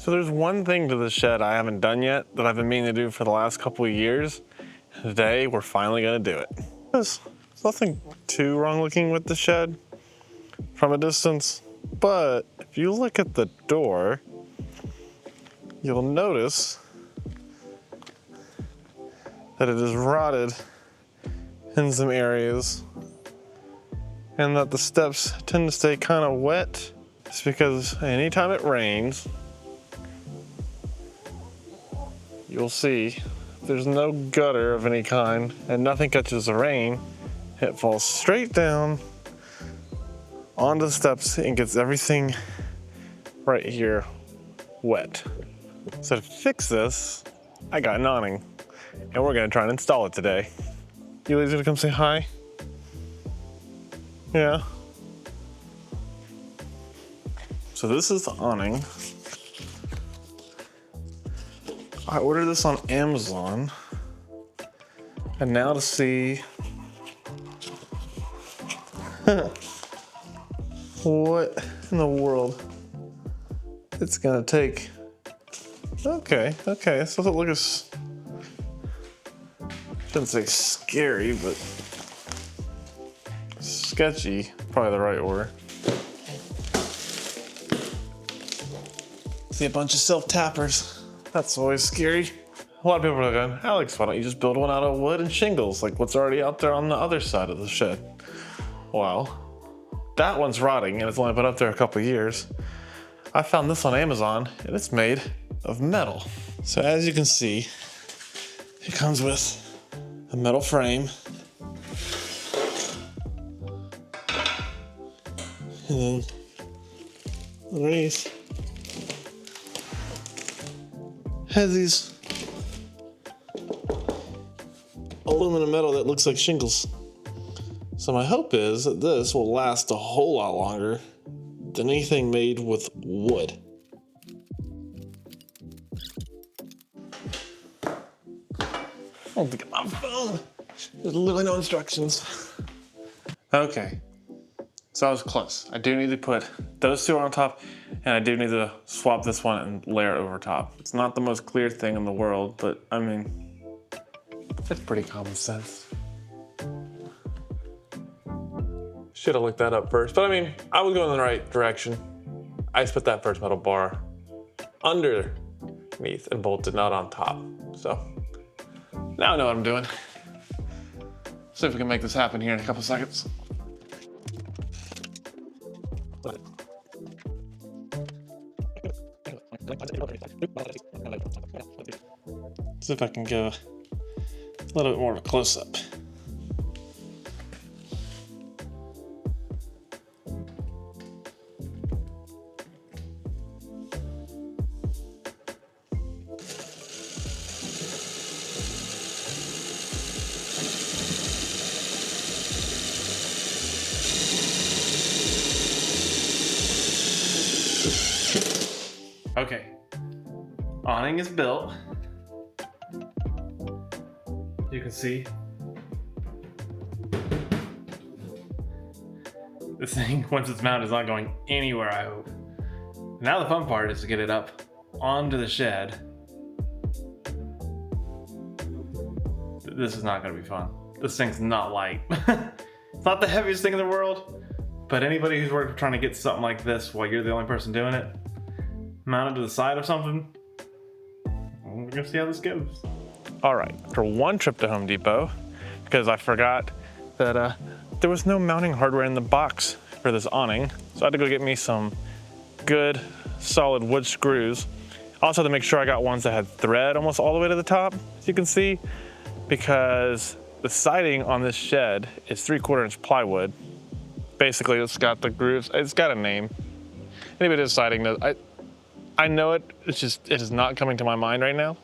So there's one thing to the shed I haven't done yet that I've been meaning to do for the last couple of years. Today, we're finally gonna do it. There's nothing too wrong looking with the shed from a distance, but if you look at the door, you'll notice that it is rotted in some areas and that the steps tend to stay kind of wet. It's because anytime it rains, you'll see there's no gutter of any kind and nothing catches the rain. It falls straight down onto the steps and gets everything right here wet. So to fix this, I got an awning and we're gonna try and install it today. You ladies gonna come say hi? Yeah. So this is the awning. I ordered this on Amazon, and now to see what in the world it's gonna take. Okay, this doesn't look as, shouldn't say scary, but sketchy, probably the right word. See a bunch of self-tappers. That's always scary. A lot of people are going, Alex, why don't you just build one out of wood and shingles like what's already out there on the other side of the shed? Well, that one's rotting and it's only been up there a couple years. I found this on Amazon and it's made of metal. So as you can see, it comes with a metal frame. And then underneath, has these aluminum metal that looks like shingles. So my hope is that this will last a whole lot longer than anything made with wood. I don't think I'm on my phone. There's literally no instructions. Okay, so I was close. I do need to put those two on top, and I do need to swap this one and layer it over top. It's not the most clear thing in the world, but I mean, it's pretty common sense. Should have looked that up first, but I mean, I was going in the right direction. I just put that first metal bar underneath and bolted, not on top. So now I know what I'm doing. See if we can make this happen here in a couple seconds. See if I can go a little bit more of a close-up. Okay, awning is built. You can see this thing, once it's mounted, is not going anywhere, I hope. Now the fun part is to get it up onto the shed. This is not gonna be fun. This thing's not light. It's not the heaviest thing in the world, but anybody who's worked trying to get something like this while you're the only person doing it, mounted to the side of something, we're gonna see how this goes. All right, after one trip to Home Depot, because I forgot that there was no mounting hardware in the box for this awning, so I had to go get me some good, solid wood screws. I also had to make sure I got ones that had thread almost all the way to the top, as you can see, because the siding on this shed is 3/4 inch plywood. Basically, it's got the grooves, it's got a name. Anybody who's siding knows, I know it, it is not coming to my mind right now.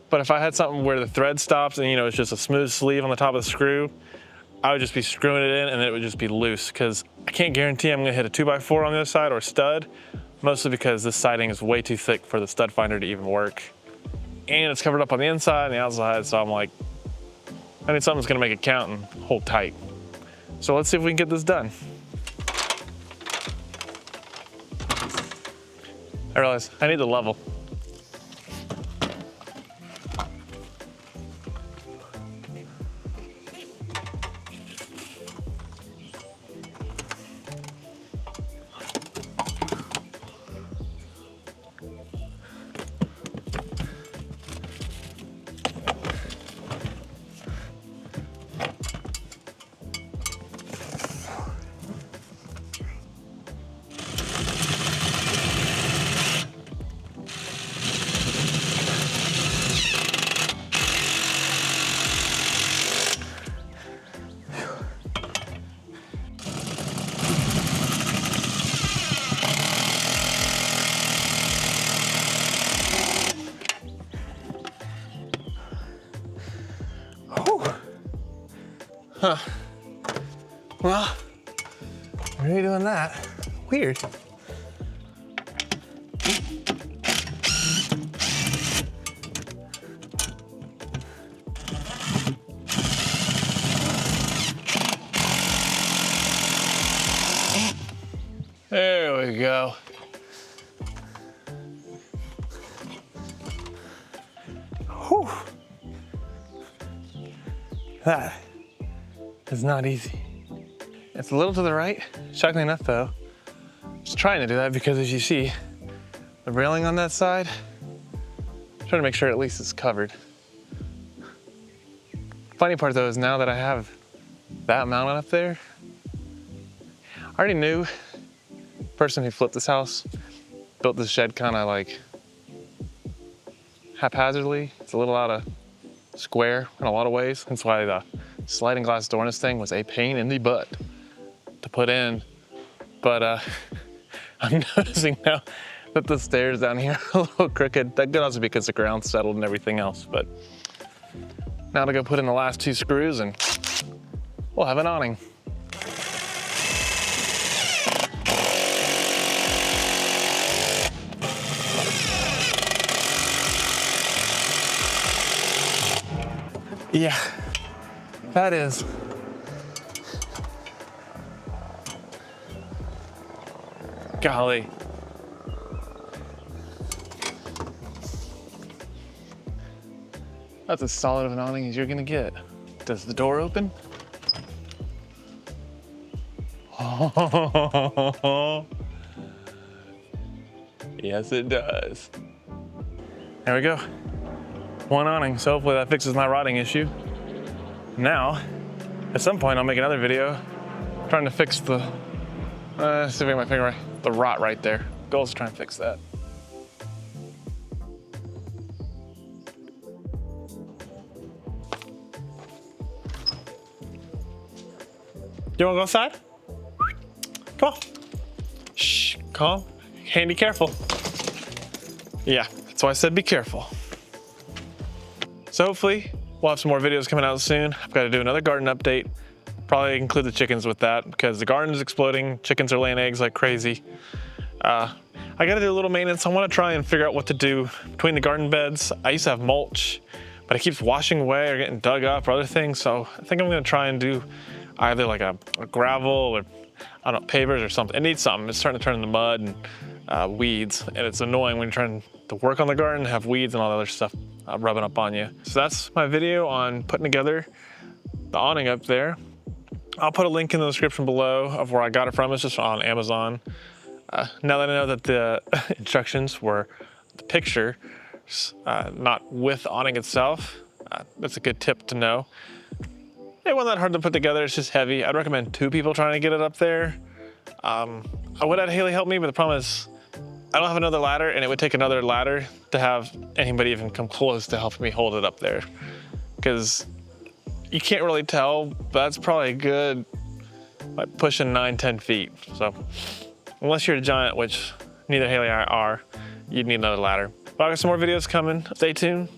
But if I had something where the thread stops and it's just a smooth sleeve on the top of the screw, I would just be screwing it in and it would just be loose, because I can't guarantee I'm gonna hit a 2x4 on the other side or stud, mostly because this siding is way too thick for the stud finder to even work. And it's covered up on the inside and the outside, so I'm like, I need something that's gonna make it count and hold tight. So let's see if we can get this done. I realize I need the level. Huh. Well, why are you doing that? Weird. There we go. Whew. That is not easy. It's a little to the right. Shockingly enough though, just trying to do that because as you see, the railing on that side, I'm trying to make sure at least it's covered. Funny part though is now that I have that mounted up there, I already knew the person who flipped this house built this shed kind of like haphazardly. It's a little out of square in a lot of ways. That's why the sliding glass door in this thing was a pain in the butt to put in. But I'm noticing now that the stairs down here are a little crooked. That could also be because the ground's settled and everything else. But now to go put in the last 2 screws and we'll have an awning. Yeah, that is. Golly. That's as solid of an awning as you're gonna get. Does the door open? Yes, it does. There we go. 1 awning, so hopefully that fixes my rotting issue. Now, at some point I'll make another video trying to fix the, see if I get my finger right, the rot right there. Goal is to try and fix that. You wanna go outside? Come on. Shh, calm, handy, careful. Yeah, that's why I said be careful. So hopefully we'll have some more videos coming out soon. I've got to do another garden update. Probably include the chickens with that because the garden is exploding. Chickens are laying eggs like crazy. I got to do a little maintenance. I want to try and figure out what to do between the garden beds. I used to have mulch, but it keeps washing away or getting dug up or other things. So I think I'm going to try and do either like a gravel or I don't know, pavers or something. It needs something. It's starting to turn into mud and weeds, and it's annoying when you're trying to work on the garden, have weeds and all the other stuff rubbing up on you. So that's my video on putting together the awning up there. I'll put a link in the description below of where I got it from. It's just on Amazon. Now that I know that the instructions were the picture, not with the awning itself, that's a good tip to know. It wasn't that hard to put together, it's just heavy. I'd recommend 2 people trying to get it up there. I would have Haley help me, but the problem is I don't have another ladder, and it would take another ladder to have anybody even come close to helping me hold it up there. Because you can't really tell, but that's probably a good, like pushing 9-10 feet. So unless you're a giant, which neither Haley and I are, you'd need another ladder. But I've got some more videos coming. Stay tuned,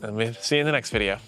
and we'll see you in the next video.